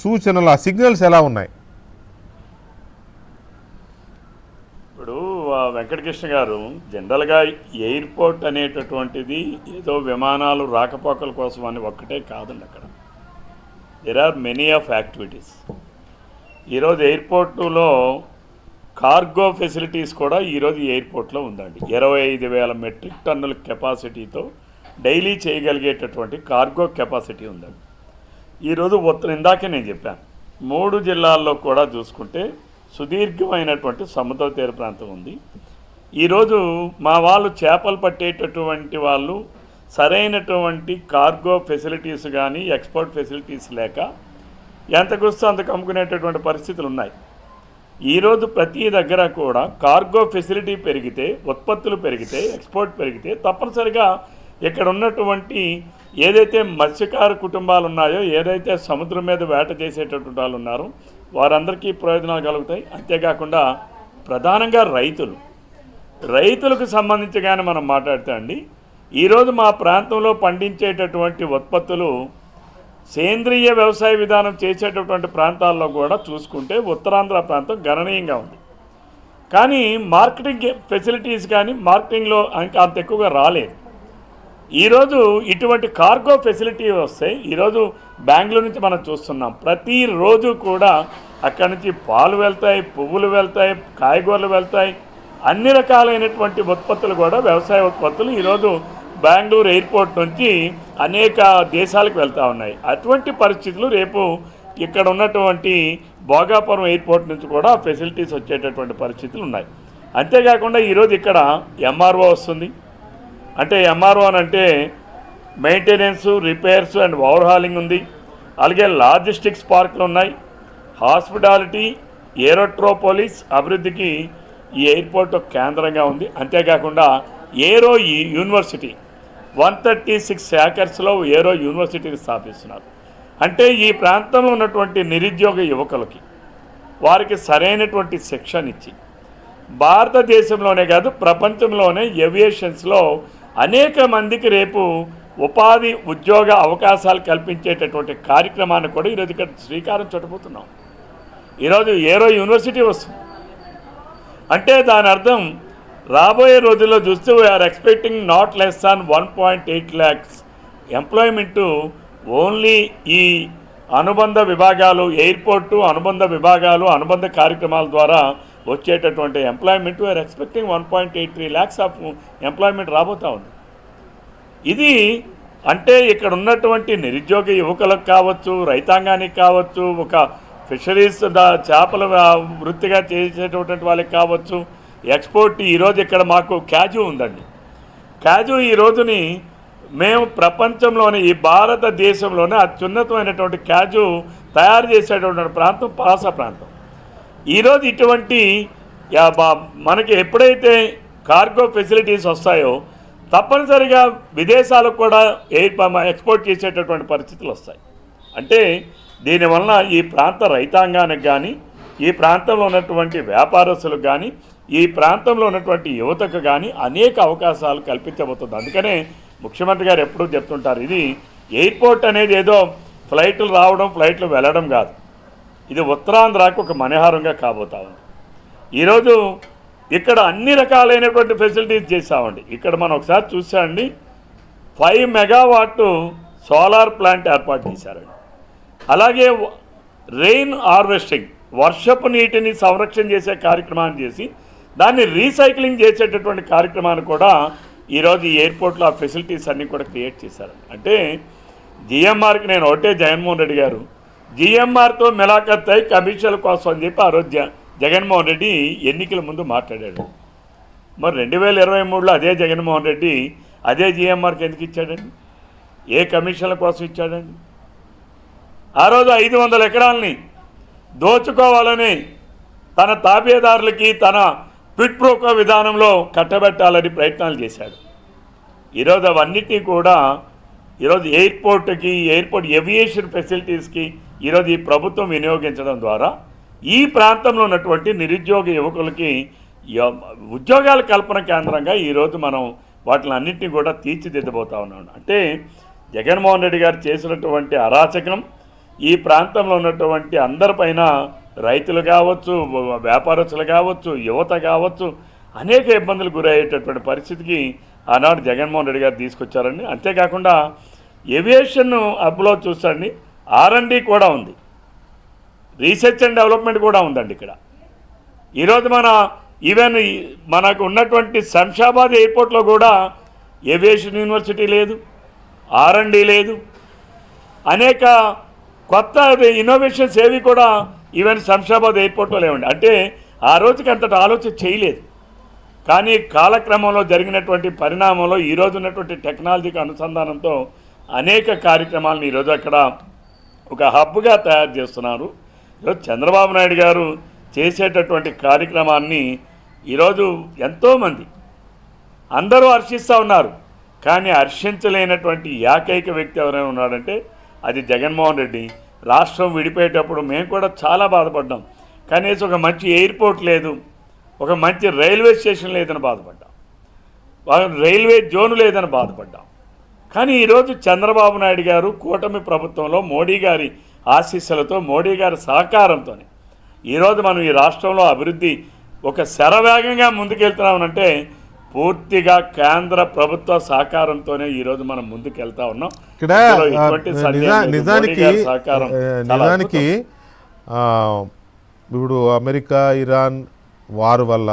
సూచనలు, ఆ సిగ్నల్స్ ఎలా ఉన్నాయి? ఇప్పుడు వెంకటకృష్ణ గారు, జనరల్గా ఎయిర్పోర్ట్ అనేటటువంటిది ఏదో విమానాలు రాకపోకల కోసం అని ఒక్కటే కాదండి. అక్కడ there are many of activities. ఈరోజు ఎయిర్పోర్టులో కార్గో ఫెసిలిటీస్ కూడా ఈరోజు ఎయిర్పోర్ట్లో ఉందండి. 25,000 మెట్రిక్ టన్నుల కెపాసిటీతో డైలీ చేయగలిగేటటువంటి కార్గో కెపాసిటీ ఉందండి. ఈరోజు ఇందాకే నేను చెప్పాను, 3 జిల్లాల్లో కూడా చూసుకుంటే సుదీర్ఘమైనటువంటి సముద్ర తీర ప్రాంతం ఉంది. ఈరోజు మా వాళ్ళు చేపలు పట్టేటటువంటి వాళ్ళు సరైనటువంటి కార్గో ఫెసిలిటీస్ కానీ ఎక్స్పోర్ట్ ఫెసిలిటీస్ లేక ఎంతకొస్తే అంతకు అమ్ముకునేటటువంటి పరిస్థితులు ఉన్నాయి. ఈరోజు ప్రతి దగ్గర కూడా కార్గో ఫెసిలిటీ పెరిగితే, ఉత్పత్తులు పెరిగితే, ఎక్స్పోర్ట్ పెరిగితే తప్పనిసరిగా ఇక్కడ ఉన్నటువంటి ఏదైతే మత్స్యకార కుటుంబాలు ఉన్నాయో, ఏదైతే సముద్రం మీద వేట చేసేటటువంటి వాళ్ళు ఉన్నారో వారందరికీ ప్రయోజనాలు కలుగుతాయి. అంతేకాకుండా ప్రధానంగా రైతులకు సంబంధించి కానీ మనం మాట్లాడితే అండి, ఈరోజు మా ప్రాంతంలో పండించేటటువంటి ఉత్పత్తులు సేంద్రియ వ్యవసాయ విధానం చేసేటటువంటి ప్రాంతాల్లో కూడా చూసుకుంటే ఉత్తరాంధ్ర ప్రాంతం గణనీయంగా ఉంది. కానీ మార్కెటింగ్ ఫెసిలిటీస్ కానీ మార్కెటింగ్లో అంత ఎక్కువగా రాలేదు. ఈరోజు ఇటువంటి కార్గో ఫెసిలిటీ వస్తాయి. ఈరోజు బెంగళూరు నుంచి మనం చూస్తున్నాం, ప్రతిరోజు కూడా అక్కడి నుంచి పాలు వెళ్తాయి, పువ్వులు వెళ్తాయి, కాయగూరలు వెళ్తాయి, అన్ని రకాలైనటువంటి ఉత్పత్తులు కూడా వ్యవసాయ ఉత్పత్తులు ఈరోజు బెంగళూరు ఎయిర్పోర్ట్ నుంచి అనేక దేశాలకు వెళ్తూ ఉన్నాయి. అటువంటి పరిస్థితులు రేపు ఇక్కడ ఉన్నటువంటి భోగాపురం ఎయిర్పోర్ట్ నుంచి కూడా ఫెసిలిటీస్ వచ్చేటటువంటి పరిస్థితులు ఉన్నాయి. అంతేకాకుండా ఈరోజు ఇక్కడ ఎంఆర్ఓ వస్తుంది. అంటే ఎంఆర్ఓ అని అంటే మెయింటెనెన్స్, రిపేర్స్ అండ్ ఓవర్హాలింగ్ ఉంది. అలాగే లాజిస్టిక్స్ పార్కులు ఉన్నాయి. హాస్పిటాలిటీ, ఏరోట్రోపోలిస్ అభివృద్ధికి ఈ ఎయిర్పోర్ట్ కేంద్రంగా ఉంది. అంతేకాకుండా ఏరో యూనివర్సిటీ 136 ఏకర్స్లో ఏరో యూనివర్సిటీని స్థాపిస్తున్నారు. అంటే ఈ ప్రాంతంలో ఉన్నటువంటి నిరుద్యోగ యువకులకి వారికి సరైనటువంటి శిక్షణ ఇచ్చి భారతదేశంలోనే కాదు ప్రపంచంలోనే ఏవియేషన్స్లో అనేక మందికి రేపు ఉపాధి ఉద్యోగ అవకాశాలు కల్పించేటటువంటి కార్యక్రమాన్ని కూడా ఈరోజు ఇక్కడ శ్రీకారం చుట్టబోతున్నాం. ఈరోజు ఏరో యూనివర్సిటీ వస్తుంది అంటే దాని అర్థం రాబోయే రోజుల్లో చూస్తే we are expecting not less than 1.8 lakhs employment only ఈ అనుబంధ విభాగాలు, ఎయిర్పోర్టు అనుబంధ విభాగాలు, అనుబంధ కార్యక్రమాల ద్వారా వచ్చేటటువంటి ఎంప్లాయ్మెంట్ వీఆర్ ఎక్స్పెక్టింగ్ 1.83 lakhs ఆఫ్ ఎంప్లాయ్మెంట్ రాబోతూ ఉంది. ఇది అంటే ఇక్కడ ఉన్నటువంటి నిరుద్యోగ యువకులకు కావచ్చు, రైతాంగానికి కావచ్చు, ఒక ఫిషరీస్ చేపల వృత్తిగా చేసేటటువంటి వాళ్ళకి కావచ్చు, ఎక్స్పోర్ట్ ఈరోజు ఇక్కడ మాకు క్యాజు ఉందండి. క్యాజు ఈ రోజుని మేము ప్రపంచంలోనే ఈ భారతదేశంలోనే అత్యున్నతమైనటువంటి క్యాజు తయారు చేసేటటువంటి ప్రాంతం పలాస ప్రాంతం. ఈరోజు ఇటువంటి మనకి ఎప్పుడైతే కార్గో ఫెసిలిటీస్ వస్తాయో తప్పనిసరిగా విదేశాలకు కూడా ఎక్స్పోర్ట్ చేసేటటువంటి పరిస్థితులు వస్తాయి. అంటే దీనివలన ఈ ప్రాంత రైతాంగానికి కానీ, ఈ ప్రాంతంలో ఉన్నటువంటి వ్యాపారస్తులకు కానీ, ఈ ప్రాంతంలో ఉన్నటువంటి యువతకు కానీ అనేక అవకాశాలు కల్పించబోతుంది. అందుకనే ముఖ్యమంత్రి గారు ఎప్పుడూ చెప్తుంటారు, ఇది ఎయిర్పోర్ట్ అనేది ఏదో ఫ్లైట్లు రావడం, ఫ్లైట్లు వెళ్ళడం కాదు, ఇది ఉత్తరాంధ్రకు ఒక మణిహారంగా కాబోతా ఉంది. ఈరోజు ఇక్కడ అన్ని రకాలైనటువంటి ఫెసిలిటీస్ చేసామండి. ఇక్కడ మనం ఒకసారి చూసామండి, 5 మెగావాట్ సోలార్ ప్లాంట్ ఏర్పాటు చేశారండి. అలాగే రెయిన్ హార్వెస్టింగ్, వర్షపు నీటిని సంరక్షణ చేసే కార్యక్రమాన్ని చేసి దాన్ని రీసైక్లింగ్ చేసేటటువంటి కార్యక్రమాన్ని కూడా ఈరోజు ఈ ఎయిర్పోర్ట్లో ఆ ఫెసిలిటీస్ అన్నీ కూడా క్రియేట్ చేశారు. అంటే జిఎంఆర్కి నేను ఒకటే, జగన్మోహన్ రెడ్డి గారు జిఎంఆర్తో మిలాఖత్ అయి కమిషన్ల కోసం అని చెప్పి ఆ రోజు జగన్మోహన్ రెడ్డి ఎన్నికల ముందు మాట్లాడాడు. మరి 2023లో అదే జగన్మోహన్ రెడ్డి అదే జిఎంఆర్కి ఎందుకు ఇచ్చాడండి? ఏ కమిషన్ల కోసం ఇచ్చాడండి? ఆ రోజు 500 ఎకరాలని దోచుకోవాలని తన తాబేదారులకి తన క్విడ్ ప్రోకో విధానంలో కట్టబెట్టాలని ప్రయత్నాలు చేశాడు. ఈరోజు అవన్నిటినీ కూడా ఈరోజు ఎయిర్పోర్ట్ ఏవియేషన్ ఫెసిలిటీస్కి ఈరోజు ఈ ప్రభుత్వం వినియోగించడం ద్వారా ఈ ప్రాంతంలో ఉన్నటువంటి నిరుద్యోగ యువకులకి ఉద్యోగాల కల్పన కేంద్రంగా ఈరోజు మనం వాటిని అన్నింటినీ కూడా తీర్చిదిద్దబోతా ఉన్నాం. అంటే జగన్మోహన్ రెడ్డి గారు చేసినటువంటి అరాచకం, ఈ ప్రాంతంలో ఉన్నటువంటి అందరిపైన రైతులు కావచ్చు, వ్యాపారస్తులు కావచ్చు, యువత కావచ్చు, అనేక ఇబ్బందులు గురయ్యేటటువంటి పరిస్థితికి ఆనాడు జగన్మోహన్ రెడ్డి గారు తీసుకొచ్చారండి. అంతేకాకుండా ఏవియేషన్ హబ్లో చూస్తాండి, R&D కూడా ఉంది, రీసెర్చ్ అండ్ డెవలప్మెంట్ కూడా ఉందండి ఇక్కడ. ఈరోజు ఈవెన్ మనకు ఉన్నటువంటి శంషాబాద్ ఎయిర్పోర్ట్లో కూడా ఏవియేషన్ యూనివర్సిటీ లేదు, R&D లేదు, అనేక కొత్త ఇన్నోవేషన్స్ ఏవి కూడా ఈవెన్ శంషాబాద్ ఎయిర్పోర్ట్లో లేవండి. అంటే ఆ రోజుకి అంతటి ఆలోచన చేయలేదు. కానీ కాలక్రమంలో జరిగినటువంటి పరిణామంలో ఈరోజు ఉన్నటువంటి టెక్నాలజీకి అనుసంధానంతో అనేక కార్యక్రమాలను ఈరోజు అక్కడ ఒక హబ్గా తయారు చేస్తున్నారు. ఈరోజు చంద్రబాబు నాయుడు గారు చేసేటటువంటి కార్యక్రమాన్ని ఈరోజు ఎంతోమంది అందరూ హర్షిస్తూ ఉన్నారు. కానీ హర్షించలేనటువంటి ఏకైక వ్యక్తి ఎవరైనా ఉన్నాడంటే అది జగన్మోహన్ రెడ్డి. రాష్ట్రం విడిపోయేటప్పుడు మేము కూడా చాలా బాధపడ్డాం. కనీసం ఒక మంచి ఎయిర్పోర్ట్ లేదు, ఒక మంచి రైల్వే స్టేషన్ లేదని బాధపడ్డాం, రైల్వే జోను లేదని బాధపడ్డాం. కానీ ఈరోజు చంద్రబాబు నాయుడు గారు కూటమి ప్రభుత్వంలో మోడీ గారి ఆశీస్సులతో, మోడీ గారి సహకారంతో ఈరోజు మనం ఈ రాష్ట్రంలో అభివృద్ధి ఒక శరవేగంగా ముందుకెళ్తున్నామనంటే పూర్తిగా కేంద్ర ప్రభుత్వ సహకారంతోనే ఈరోజు మనం ముందుకెళ్తా ఉన్నాం. ఇక్కడ నిజానికి ఇప్పుడు అమెరికా ఇరాన్ వార్ వల్ల